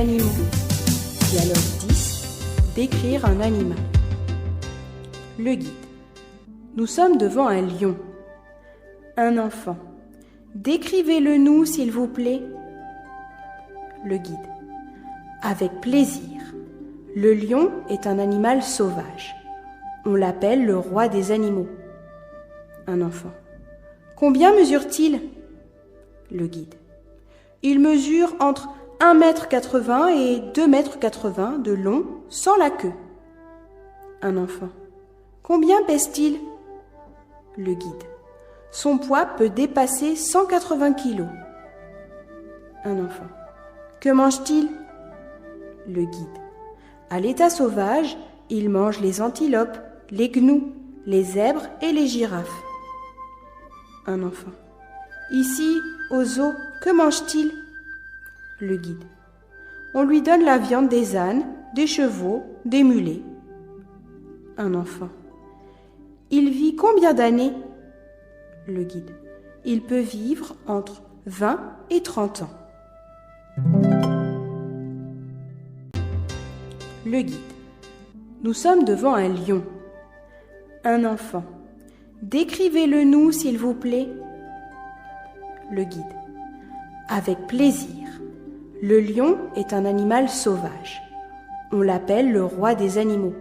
animaux. Dialogue 10. Décrire un animal. Le guide. Nous sommes devant un lion. Un enfant. Décrivez-le nous, s'il vous plaît. Le guide. Avec plaisir. Le lion est un animal sauvage. On l'appelle le roi des animaux. Un enfant. Combien mesure-t-il? Le guide. Il mesure entre 1,80 m et 2,80 m de long sans la queue. Un enfant. Combien pèse-t-il? Le guide. Son poids peut dépasser 180 kg. Un enfant. Que mange-t-il? Le guide. À l'état sauvage, il mange les antilopes, les gnous, les zèbres et les girafes. Un enfant. Ici, au zoo, que mange-t-il? Le guide. On lui donne la viande des ânes, des chevaux, des mulets. Un enfant. Il vit combien d'années? Le guide. Il peut vivre entre 20 et 30 ans. Le guide. Nous sommes devant un lion. Un enfant. Décrivez-le nous, s'il vous plaît. Le guide. Avec plaisir. Le lion est un animal sauvage. On l'appelle le roi des animaux.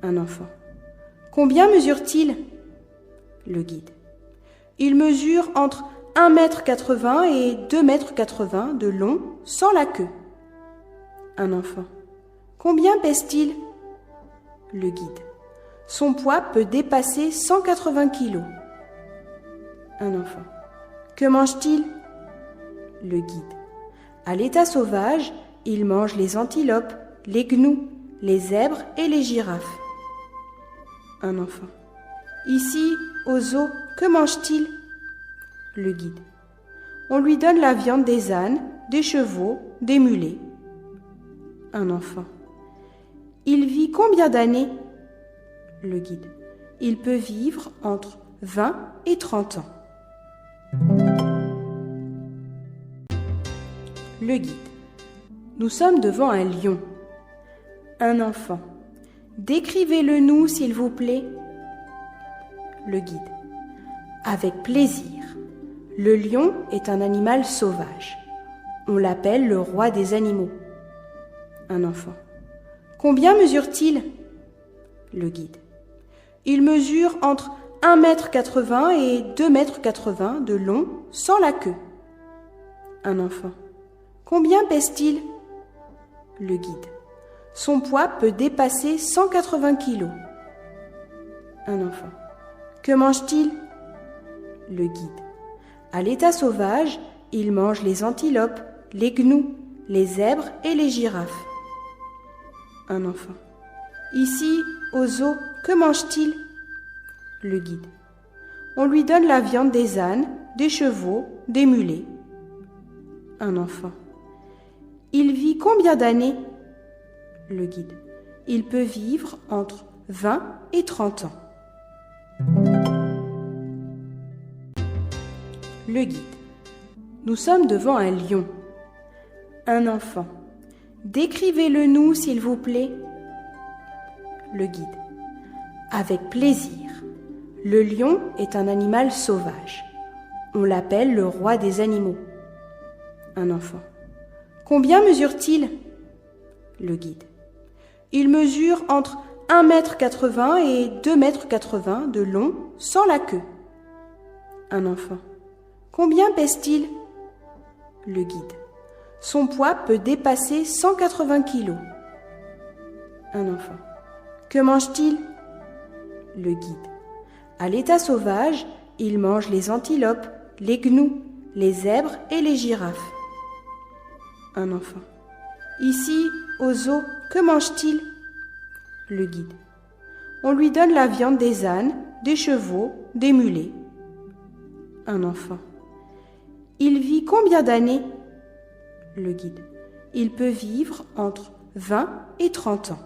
Un enfant. Combien mesure-t-il? Le guide. Il mesure entre 1,80 m et 2,80 m de long sans la queue. Un enfant. Combien pèse-t-il? Le guide. Son poids peut dépasser 180 kg. Un enfant. Que mange-t-il? Le guide. À l'état sauvage, il mange les antilopes, les gnous, les zèbres et les girafes. Un enfant. Ici, au zoo, que mange-t-il? Le guide. On lui donne la viande des ânes, des chevaux, des mulets. Un enfant. Il vit combien d'années? Le guide. Il peut vivre entre 20 et 30 ans. Le guide. Nous sommes devant un lion. Un enfant. Décrivez-le nous, s'il vous plaît. Le guide. Avec plaisir. Le lion est un animal sauvage. On l'appelle le roi des animaux. Un enfant. Combien mesure-t-il? Le guide. Il mesure entre 1,80 m et 2,80 m de long sans la queue. Un enfant. Combien pèse-t-il? Le guide. Son poids peut dépasser 180 kg. Un enfant. Que mange-t-il? Le guide. À l'état sauvage, il mange les antilopes, les gnous, les zèbres et les girafes. Un enfant. Ici, au zoo, que mange-t-il? Le guide. On lui donne la viande des ânes, des chevaux, des mulets. Un enfant. Il vit combien d'années? Le guide. Il peut vivre entre 20 et 30 ans. Le guide. Nous sommes devant un lion. Un enfant. Décrivez-le nous, s'il vous plaît. Le guide. Avec plaisir. Le lion est un animal sauvage. On l'appelle le roi des animaux. Un enfant. Combien mesure-t-il? Le guide. Il mesure entre 1,80 m et 2,80 m de long sans la queue. Un enfant. Combien pèse-t-il? Le guide. Son poids peut dépasser 180 kg. Un enfant. Que mange-t-il? Le guide. À l'état sauvage, il mange les antilopes, les gnous, les zèbres et les girafes. Un enfant. Ici, au zoo, que mange-t-il? Le guide. On lui donne la viande des ânes, des chevaux, des mulets. Un enfant. Il vit combien d'années? Le guide. Il peut vivre entre 20 et 30 ans.